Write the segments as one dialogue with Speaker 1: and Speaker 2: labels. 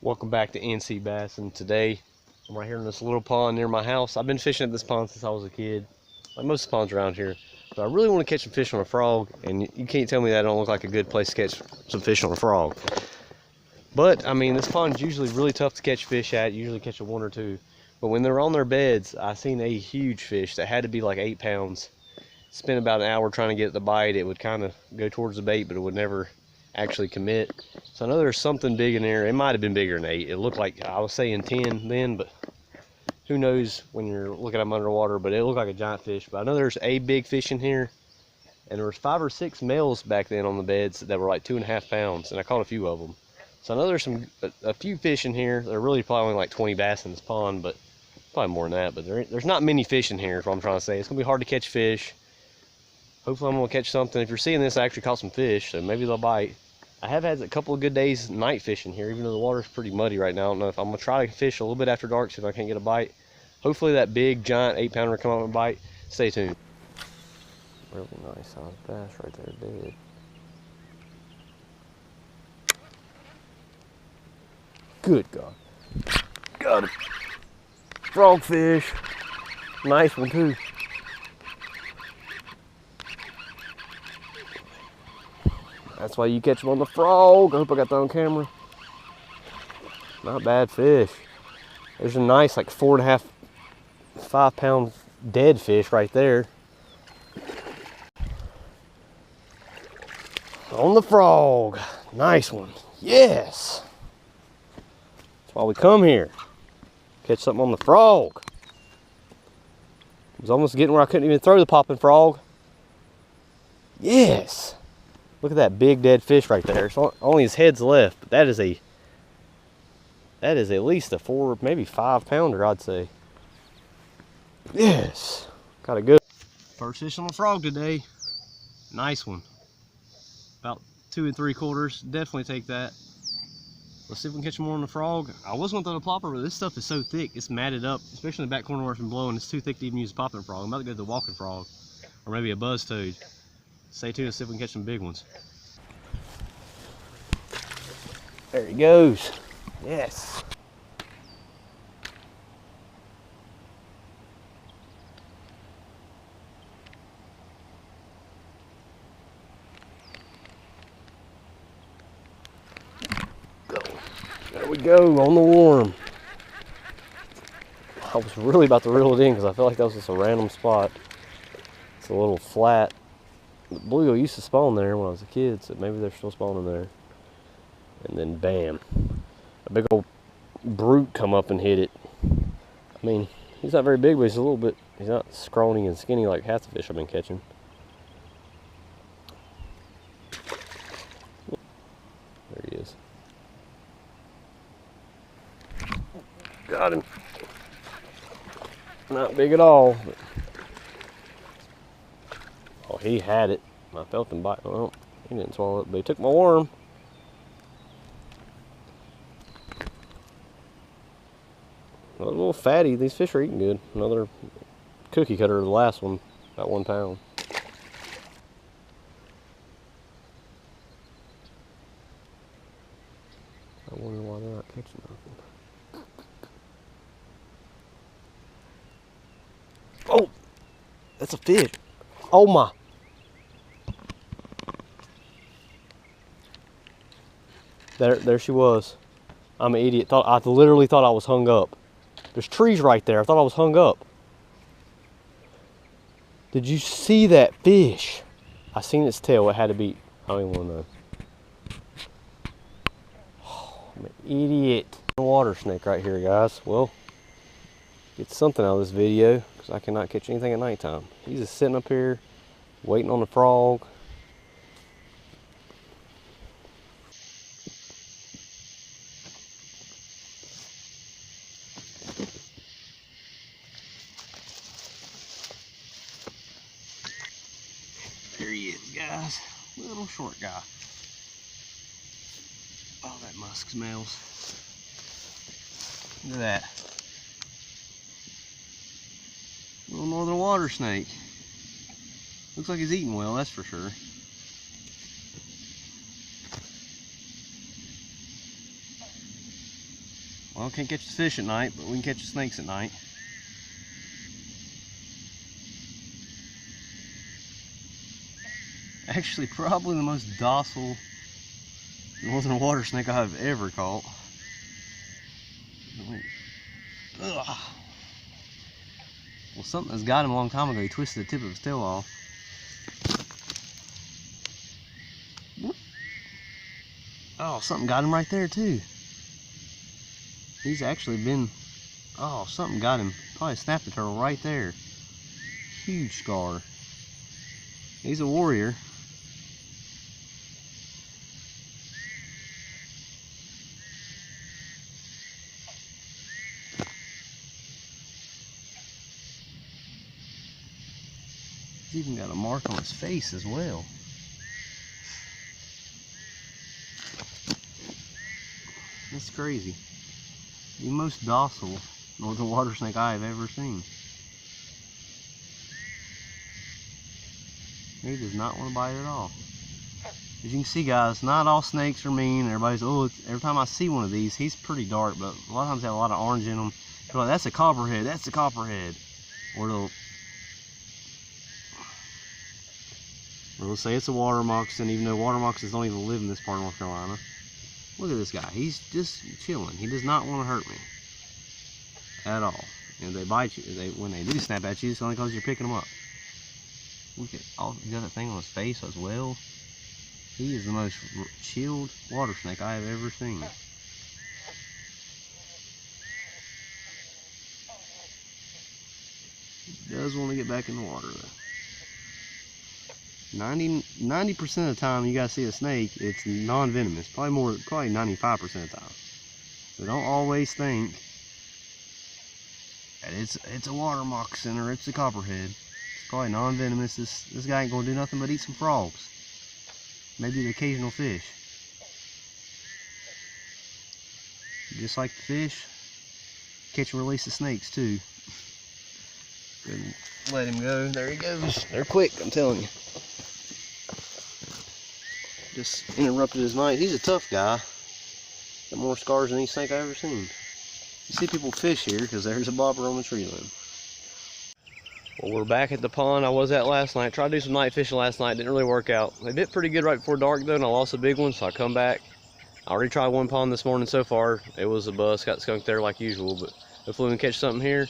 Speaker 1: Welcome back to NC Bass, and today I'm right here in this little pond near my house. I've been fishing at this pond since I was a kid, like most ponds around here. But I really want to catch some fish on a frog, and you can't tell me that don't look like a good place to catch some fish on a frog. But I mean, this pond is usually really tough to catch fish at. You usually catch a one or two. But when they're on their beds, I seen a huge fish that had to be like 8 pounds. Spent about an hour trying to get it to bite. It would kind of go towards the bait, but it would never actually commit. So I know there's something big in there. It might have been bigger than 8. It looked like, I was saying 10 then, but who knows when you're looking at them underwater. But it looked like a giant fish. But I know there's a big fish in here, and there was 5 or 6 males back then on the beds that were like 2.5 pounds, and I caught a few of them. So I know there's a few fish in here. There are really probably only like 20 bass in this pond, but probably more than that. But there's not many fish in here is what I'm trying to say. It's gonna be hard to catch fish. Hopefully I'm gonna catch something. If you're seeing this, I actually caught some fish, so maybe they'll bite. I have had a couple of good days night fishing here, even though the water's pretty muddy right now. I don't know if I'm gonna try to fish a little bit after dark, see if I can't get a bite. Hopefully that big giant 8-pounder come up and bite. Stay tuned. Really nice sized bass right there, dead. Good God. Got it. Frogfish. Nice one too. That's why you catch them on the frog. I hope I got that on camera. Not bad fish. There's a nice like 4.5, 5 pound dead fish right there. On the frog. Nice one. Yes. That's why we come here. Catch something on the frog. It was almost getting where I couldn't even throw the popping frog. Yes. Look at that big dead fish right there. It's only his head's left, but that is at least a 4, maybe 5 pounder, I'd say. Yes. Got a good first fish on the frog today. Nice one. About 2 3/4. Definitely take that. Let's see if we can catch more on the frog. I was gonna throw the plopper, but this stuff is so thick, it's matted up, especially in the back corner where it's been blowing. It's too thick to even use a popping frog. I'm about to go to the walking frog, or maybe a buzz toad. Stay tuned to see if we can catch some big ones. There he goes. Yes. Go. There we go, on the worm. I was really about to reel it in because I felt like that was just a random spot. It's a little flat. The bluegill used to spawn there when I was a kid, so maybe they're still spawning there. And then bam, a big old brute come up and hit it. I mean, he's not very big, but he's a little bit, he's not scrawny and skinny like half the fish I've been catching. There he is. Got him. Not big at all, but oh, he had it. I felt him bite. Well, he didn't swallow it, but he took my worm. A little fatty. These fish are eating good. Another cookie cutter, the last one, about 1 pound. I wonder why they're not catching nothing. Oh, that's a fish. Oh my. There she was. I'm an idiot. I literally thought I was hung up. There's trees right there. I thought I was hung up. Did you see that fish? I seen its tail. It had to be, I don't even want to know. Oh, I'm an idiot. Water snake right here, guys. Well, get something out of this video because I cannot catch anything at nighttime. He's just sitting up here waiting on the frog. There he is, guys. Little short guy. Oh, that musk smells. Look at that. Little northern water snake. Looks like he's eating well, that's for sure. Well, can't catch the fish at night, but we can catch the snakes at night. Actually, probably the most docile northern water snake I've ever caught. Ugh. Well, something that's got him a long time ago. He twisted the tip of his tail off. Oh, something got him right there too. He's actually been, oh, something got him. Probably snapped the turtle right there. Huge scar. He's a warrior. He's even got a mark on his face as well. That's crazy. The most docile northern water snake I have ever seen. He does not want to bite at all. As you can see, guys, not all snakes are mean. Everybody's, oh, every time I see one of these, he's pretty dark, but a lot of times they have a lot of orange in them. They're like, that's a copperhead, that's a copperhead. Or they'll say it's a water moccasin, even though water moccasins don't even live in this part of North Carolina. Look at this guy. He's just chilling. He does not want to hurt me at all. And they bite you. When they do snap at you, it's only because you're picking them up. Look at all. He got that thing on his face as well. He is the most chilled water snake I have ever seen. He does want to get back in the water though. 90% of the time you guys see a snake, it's non-venomous. Probably 95% of the time. So don't always think that it's a water moccasin or it's a copperhead. It's probably non-venomous. This guy ain't gonna do nothing but eat some frogs. Maybe the occasional fish. Just like the fish, catch and release the snakes too. Good. Let him go. There he goes. They're quick, I'm telling you. Just interrupted his night. He's a tough guy. Got more scars than any snake I've ever seen. You see people fish here because there's a bobber on the tree limb. Well, we're back at the pond I was at last night. Tried to do some night fishing last night. Didn't really work out. They bit pretty good right before dark though, and I lost a big one, so I come back. I already tried one pond this morning so far. It was a bust. Got skunked there like usual, but hopefully we can catch something here.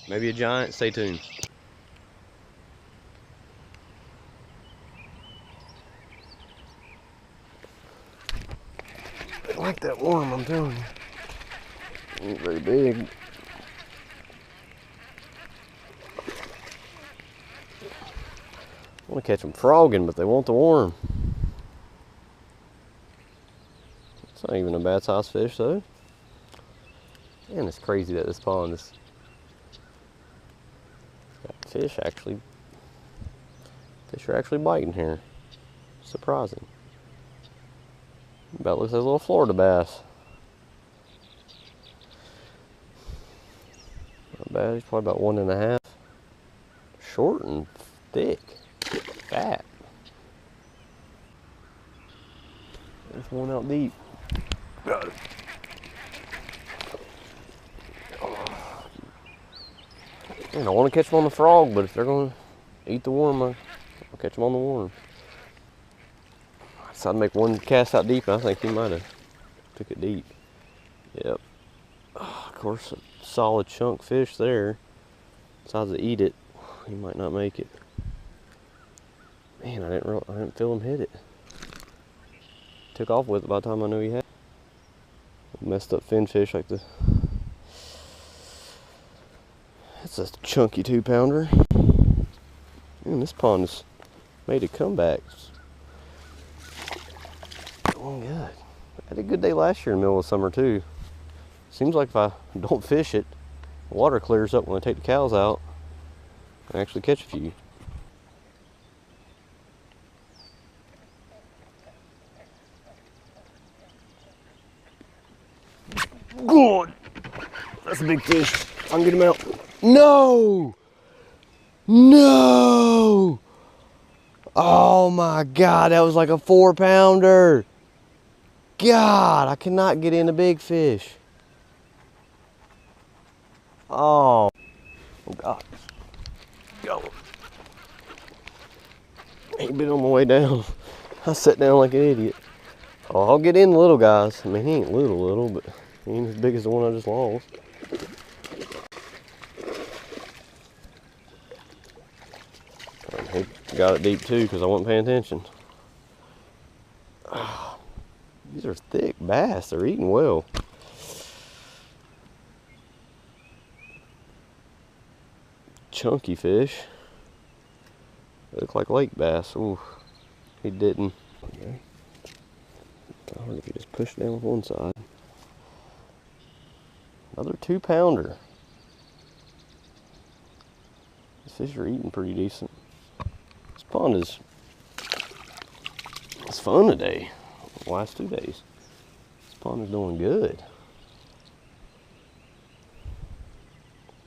Speaker 1: Maybe a giant. Stay tuned. I like that worm, I'm telling you. Ain't very big. I want to catch them frogging, but they want the worm. It's not even a bad sized fish though. Man, it's crazy that this pond is got fish are actually biting here. Surprising. About looks like a little Florida bass. Not bad, he's probably about 1.5. Short and thick. Fat. There's one out deep. Got it. Man, I want to catch them on the frog, but if they're going to eat the worm, I'll catch them on the worm. I decided to make one cast out deep, and I think he might have took it deep. Yep. Oh, of course, a solid chunk fish there. Decides to eat it. He might not make it. Man, I didn't feel him hit it. Took off with it by the time I knew he had it. Messed up fin fish like this. That's a chunky 2-pounder. Man, this pond has made a comeback. Oh, good. I had a good day last year in the middle of summer too. Seems like if I don't fish it, the water clears up when I take the cows out. I actually catch a few. Good. That's a big fish. I can get him out. No! No! Oh my God, that was like a 4-pounder. God, I cannot get in a big fish. Oh, oh God. Go. Ain't been on my way down. I sat down like an idiot. Oh, I'll get in the little guys. I mean, he ain't little, but he ain't as big as the one I just lost. He got it deep too because I wasn't paying attention. Oh, these are thick bass. They're eating well. Chunky fish. They look like lake bass. Ooh, he didn't. Okay. I wonder if he just pushed down with one side. Another 2-pounder. These fish are eating pretty decent. This pond is it's fun today. The last 2 days. This pond is doing good.